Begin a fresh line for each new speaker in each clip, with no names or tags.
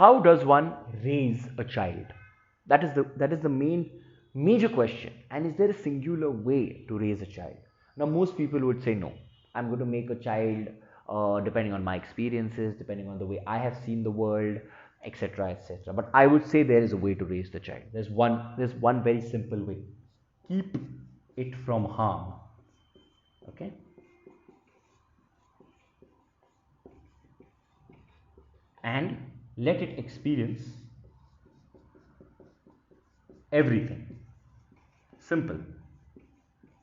how does one raise a child? That is the major question. And is there a singular way to raise a child? Now, most people would say no. I'm going to make a child depending on my experiences, depending on the way I have seen the world, etc., etc. But I would say there is a way to raise the child. There's one very simple way. Keep it from harm. Okay. And let it experience everything. Simple.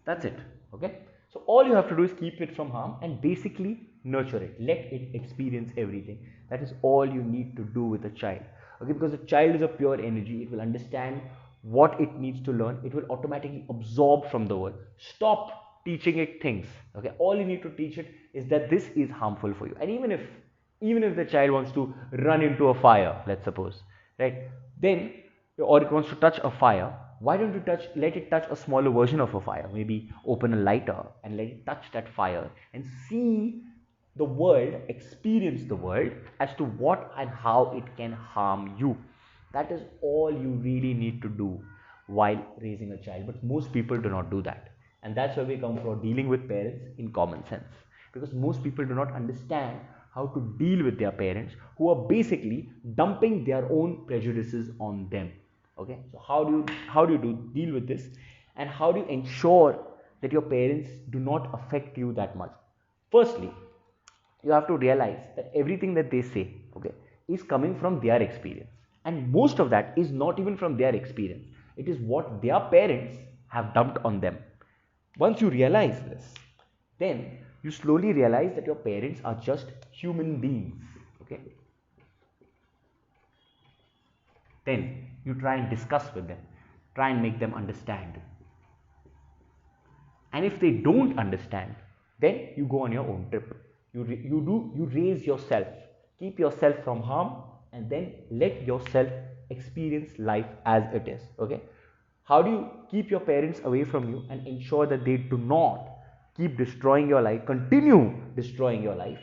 That's it. Okay. So all you have to do is keep it from harm and basically nurture it. Let it experience everything. That is all you need to do with a child. Okay, because a child is a pure energy. It will understand what it needs to learn. It will automatically absorb from the world. Stop teaching it things. Okay. All you need to teach it is that this is harmful for you. And even if the child wants to run into a fire, let's suppose, right, then, or it wants to touch a fire, why don't you let it touch a smaller version of a fire? Maybe open a lighter and let it touch that fire and see the world, experience the world as to what and how it can harm you. That is all you really need to do while raising a child. But most people do not do that. And that's where we come from dealing with parents in common sense. Because most people do not understand how to deal with their parents who are basically dumping their own prejudices on them. Okay, so how do you deal with this, and how do you ensure that your parents do not affect you that much? Firstly, you have to realize that everything that they say, okay, is coming from their experience, and most of that is not even from their experience. It is what their parents have dumped on them. Once you realize this, then you slowly realize that your parents are just human beings. Okay, then you try and discuss with them, try and make them understand. And if they don't understand, then you go on your own trip. You raise yourself, keep yourself from harm, and then let yourself experience life as it is. Okay, how do you keep your parents away from you and ensure that they do not keep destroying your life, continue destroying your life,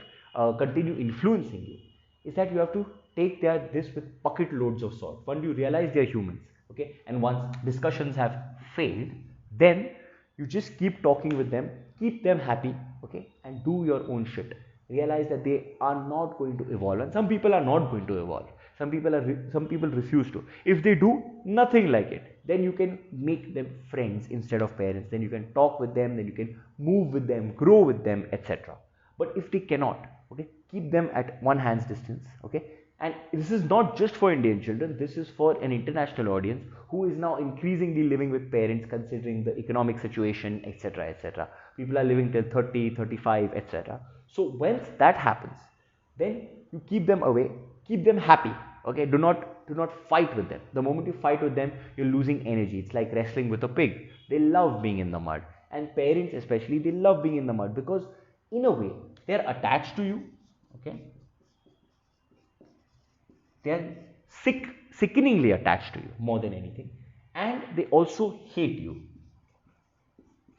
continue influencing you? Is that you have to take this with bucket loads of salt. Once you realize they're humans, okay, and once discussions have failed, then you just keep talking with them, keep them happy, okay, and do your own shit. Realize that they are not going to evolve, and some people are not going to evolve. Some people refuse to. If they do nothing like it, then you can make them friends instead of parents. Then you can talk with them, then you can move with them, grow with them, etc. But if they cannot, okay, keep them at one hand's distance. Okay, and this is not just for Indian children, this is for an international audience who is now increasingly living with parents, considering the economic situation, etc., etc. People are living till 30, 35, etc. So once that happens, then you keep them away, keep them happy. Okay, do not fight with them. The moment you fight with them, you're losing energy. It's like wrestling with a pig. They love being in the mud, and parents especially, they love being in the mud because in a way they're attached to you. Okay, they're sickeningly attached to you more than anything, and they also hate you.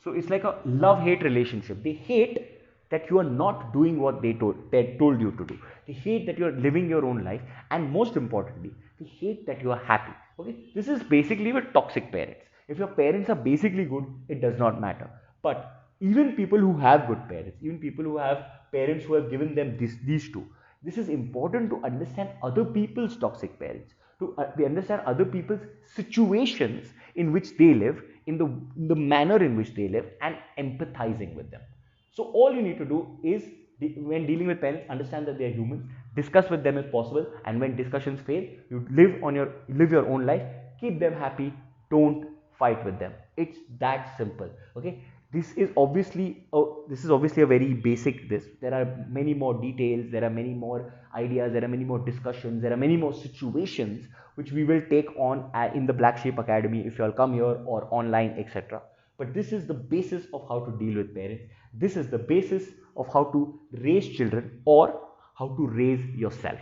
So it's like a love hate relationship. They hate that you are not doing what they told you to do. They hate that you are living your own life, and most importantly, they hate that you are happy. Okay, this is basically with toxic parents. If your parents are basically good, it does not matter. But even people who have good parents, even people who have parents who have given them these two, this is important to understand other people's toxic parents, to understand other people's situations in which they live, in the manner in which they live, and empathizing with them. So all you need to do is, when dealing with parents, understand that they are humans, discuss with them if possible, and when discussions fail, you live your own life, keep them happy, don't fight with them. It's that simple. Okay, this is obviously a very basic this. There are many more details, there are many more ideas, there are many more discussions, there are many more situations which we will take on in the Black Sheep Academy if you all come here or online, etc. But this is the basis of how to deal with parents. This is the basis of how to raise children or how to raise yourself.